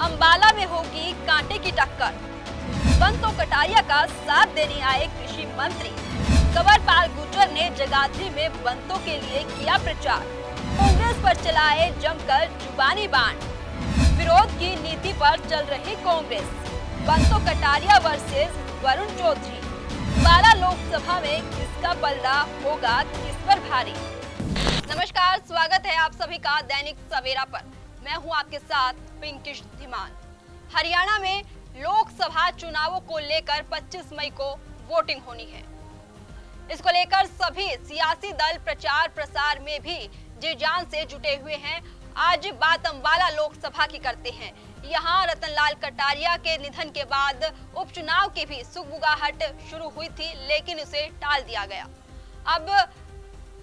अंबाला में होगी कांटे की टक्कर। बंतो कटारिया का साथ देने आए कृषि मंत्री कंवरपाल गुर्जर ने जगाधरी में बंतो के लिए किया प्रचार। कांग्रेस पर चलाए जमकर जुबानी बाण। विरोध की नीति पर चल रही कांग्रेस। बंतो कटारिया वर्सेस वरुण चौधरी। अंबाला लोकसभा में किसका पलड़ा होगा किस पर भारी। नमस्कार, स्वागत है आप सभी का दैनिक सवेरा पर। मैं हूं आपके साथ पिंकिश धीमान। हरियाणा में लोकसभा चुनावों को लेकर 25 मई को वोटिंग होनी है। इसको लेकर सभी सियासी दल प्रचार प्रसार में भी जी जान से जुटे हुए हैं। आज बात अंबाला लोकसभा की करते हैं। यहाँ रतनलाल कटारिया के निधन के बाद उपचुनाव की भी सुगबुगाहट शुरू हुई थी, लेकिन उसे टाल दिया गया। अब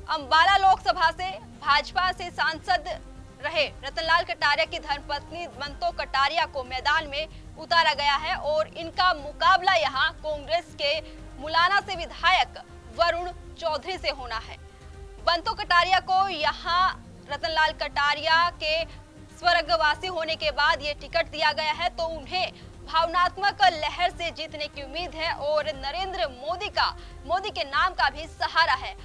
अंबाला लोकसभा से भाजपा से सांसद रहे रतनलाल कटारिया की धर्मपत्नी बंतो कटारिया को मैदान में उतारा गया है और इनका मुकाबला यहाँ कांग्रेस के मुलाना से विधायक वरुण चौधरी से होना है। बंतो कटारिया को यहाँ रतनलाल कटारिया के स्वर्गवासी होने के बाद ये टिकट दिया गया है, तो उन्हें भावनात्मक लहर से जीतने की उम्मीद है और नरेंद्र मोदी के नाम का भी सहारा है।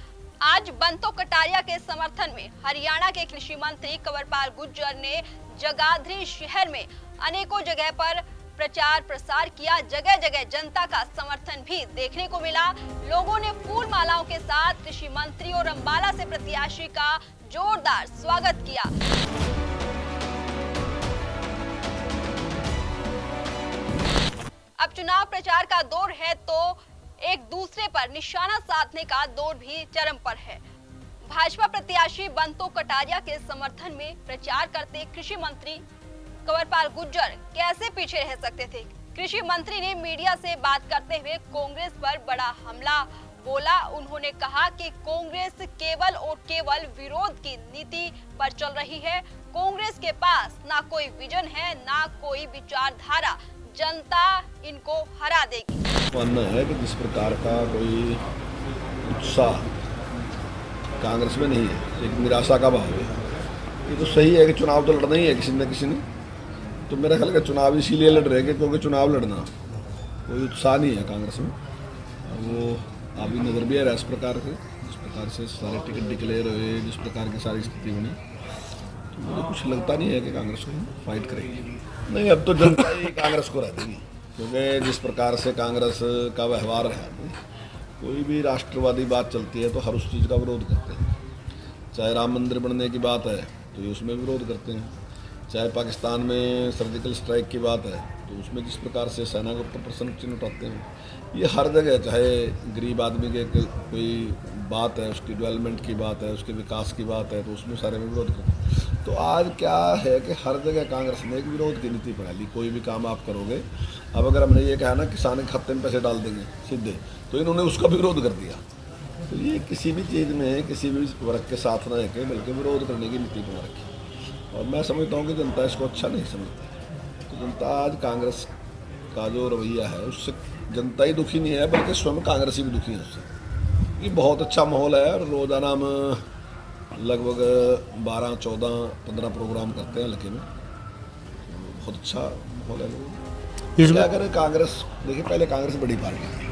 आज बंतो कटारिया के समर्थन में हरियाणा के कृषि मंत्री कंवरपाल गुर्जर ने जगाधरी शहर में अनेकों जगह पर प्रचार प्रसार किया। जगह जगह जनता का समर्थन भी देखने को मिला। लोगों ने फूल मालाओं के साथ कृषि मंत्री और अंबाला से प्रत्याशी का जोरदार स्वागत किया। अब चुनाव प्रचार का दौर है तो एक दूसरे पर निशाना साधने का दौर भी चरम पर है। भाजपा प्रत्याशी बंतो कटारिया के समर्थन में प्रचार करते कृषि मंत्री कंवरपाल गुर्जर कैसे पीछे रह सकते थे। कृषि मंत्री ने मीडिया से बात करते हुए कांग्रेस पर बड़ा हमला बोला। उन्होंने कहा कि कांग्रेस केवल और केवल विरोध की नीति पर चल रही है। कांग्रेस के पास ना कोई विजन है, ना कोई विचारधारा। जनता इनको हरा देगी। मानना है कि जिस प्रकार का कोई उत्साह कांग्रेस में नहीं है, एक निराशा का भाव है। ये तो सही है कि चुनाव तो लड़ना ही है किसी न किसी ने। तो मेरा ख्याल है चुनाव इसीलिए लड़ रहे हैं क्योंकि चुनाव लड़ना कोई उत्साह नहीं है कांग्रेस में। वो अभी नजर भी आ रहा है इस प्रकार से, जिस प्रकार से सारे टिकट डिक्लेयर हुए, जिस प्रकार की सारी स्थिति बनी, तो मुझे कुछ लगता नहीं है कि कांग्रेस को फाइट करेगी। नहीं, अब तो जनता ही कांग्रेस को रह देगी, क्योंकि जिस प्रकार से कांग्रेस का व्यवहार है, कोई भी राष्ट्रवादी बात चलती है तो हर उस चीज़ का विरोध करते हैं। चाहे राम मंदिर बनने की बात है तो ये उसमें विरोध करते हैं। चाहे पाकिस्तान में सर्जिकल स्ट्राइक की बात है तो उसमें जिस प्रकार से सेना के ऊपर प्रश्न चिन्ह उठाते हैं, ये हर जगह, चाहे गरीब आदमी के कोई बात है, उसकी डेवलपमेंट की बात है, उसके विकास की बात है, तो उसमें सारे में विरोध करते हैं। तो आज क्या है कि हर जगह कांग्रेस ने एक विरोध की नीति बना ली। कोई भी काम आप करोगे, अब अगर हमने ये कहा ना किसान के खाते में पैसे डाल देंगे सीधे, तो इन्होंने उसका भी विरोध कर दिया। तो ये किसी भी चीज़ में किसी भी वर्ग के साथ न है बल्कि विरोध करने की नीति बना रखी। और मैं समझता हूँ कि जनता इसको अच्छा नहीं समझती। तो जनता आज कांग्रेस का जो रवैया है उससे जनता ही दुखी नहीं है, बल्कि स्वयं कांग्रेस ही भी दुखी है उससे। ये बहुत अच्छा माहौल है और रोज़ाना हम लगभग 12, 14, 15 प्रोग्राम करते हैं हल्के में। बहुत अच्छा माहौल है लोगों। क्या करें, कांग्रेस देखिए, पहले कांग्रेस बड़ी पार्टी थी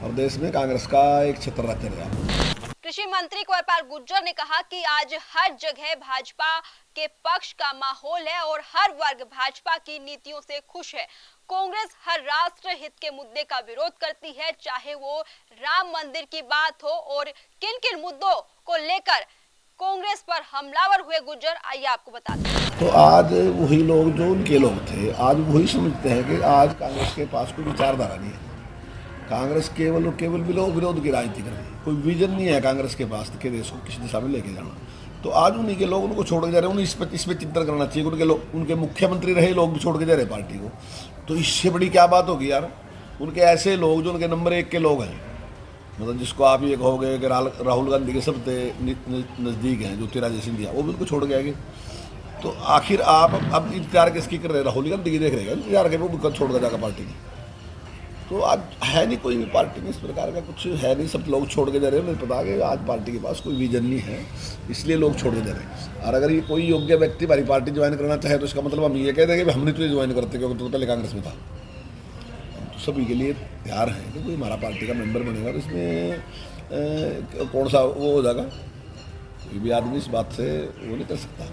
और देश में कांग्रेस का एक छत्र रहते रहा। कृषि मंत्री कंवरपाल गुर्जर ने कहा कि आज हर जगह भाजपा के पक्ष का माहौल है और हर वर्ग भाजपा की नीतियों से खुश है। कांग्रेस हर राष्ट्र हित के मुद्दे का विरोध करती है, चाहे वो राम मंदिर की बात हो और किन किन मुद्दों को लेकर कांग्रेस पर हमलावर हुए गुर्जर, आइए आपको बताते हैं। तो आज वही लोग जो उनके लोग थे, आज वही समझते हैं कि आज कांग्रेस के पास कोई विचारधारा नहीं है। कांग्रेस केवल विरोध की राजनीति कर रही है। कोई विजन नहीं है कांग्रेस के पास कि देश को किस दिशा में लेके जाना। तो आज उन्हीं के लोग उनको छोड़ के जा रहे हैं। उन्हें इस पर चिंतन करना चाहिए। उनके लोग, उनके मुख्यमंत्री रहे लोग भी छोड़ के जा रहे पार्टी को। तो इससे बड़ी क्या बात होगी यार। उनके ऐसे लोग जो उनके नंबर 1 के लोग हैं, मतलब जिसको आप ये कहोगे कि राहुल गांधी के सबसे नज़दीक हैं, ज्योतिरादित्य सिंधिया, वो भी उनको छोड़ के आएंगे। तो आखिर आप अब इंतजार किसकी कर रहे हैं? राहुल गांधी की देख रहे हैं इंतजार के, वो छोड़ कर जाकर पार्टी की। तो आज है नहीं कोई भी पार्टी में इस प्रकार का कुछ है नहीं, सब लोग छोड़ के जा रहे हैं। मुझे पता है कि आज पार्टी के पास कोई विजन नहीं है, इसलिए लोग छोड़ के जा रहे हैं। और अगर ये कोई योग्य व्यक्ति हमारी पार्टी ज्वाइन करना चाहे तो इसका मतलब हम ये कह देंगे कि हमने तुझे ज्वाइन करते क्योंकि तू पहले कांग्रेस में था। तो सभी के लिए तैयार हैं कि कोई हमारा पार्टी का मेंबर बनेगा तो इसमें कौन सा वो हो जाएगा, कोई भी आदमी इस बात से वो नहीं कर सकता है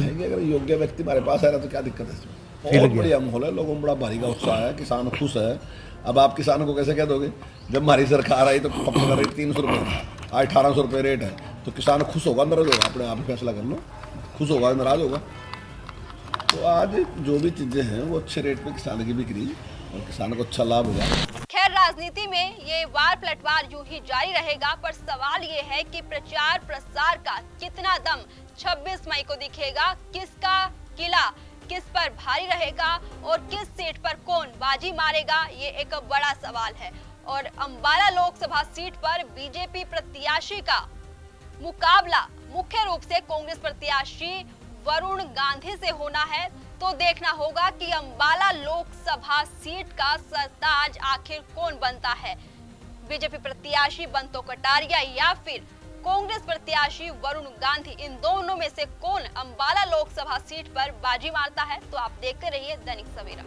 कि अगर योग्य व्यक्ति हमारे पास आएगा तो क्या दिक्कत है इसमें। बहुत बढ़िया माहौल है, लोगों में बड़ा भारी का उत्साह है, किसान खुश है। अब आप किसानों को कैसे कह दोगे, जब हमारी सरकार आई तो पप्पू का रेट 300 रुपये था, आज 1800 रुपये रेट है, तो किसान खुश होगा नाराज होगा, अपने आप ही फैसला कर लो, खुश होगा नाराज होगा। तो आज जो भी चीज़ें हैं वो अच्छे रेट पे किसान की बिक्री और किसान को अच्छा लाभ होगा। खैर, राजनीति में ये वार पलटवार यूं ही जारी रहेगा, पर सवाल ये है कि प्रचार प्रसार का कितना दम 26 मई को दिखेगा, किसका किला किस पर भारी रहेगा और किस सीट पर कौन बाजी मारेगा, ये एक बड़ा सवाल है। और अंबाला लोकसभा सीट पर बीजेपी प्रत्याशी का मुकाबला मुख्य रूप से कांग्रेस प्रत्याशी वरुण गांधी से होना है। तो देखना होगा कि अंबाला लोकसभा सीट का सरताज आखिर कौन बनता है, बीजेपी प्रत्याशी बंतो कटारिया या फिर कांग्रेस प्रत्याशी वरुण गांधी। इन दोनों में से कौन अंबाला लोकसभा सीट पर बाजी मारता है, तो आप देखते रहिए दैनिक सवेरा।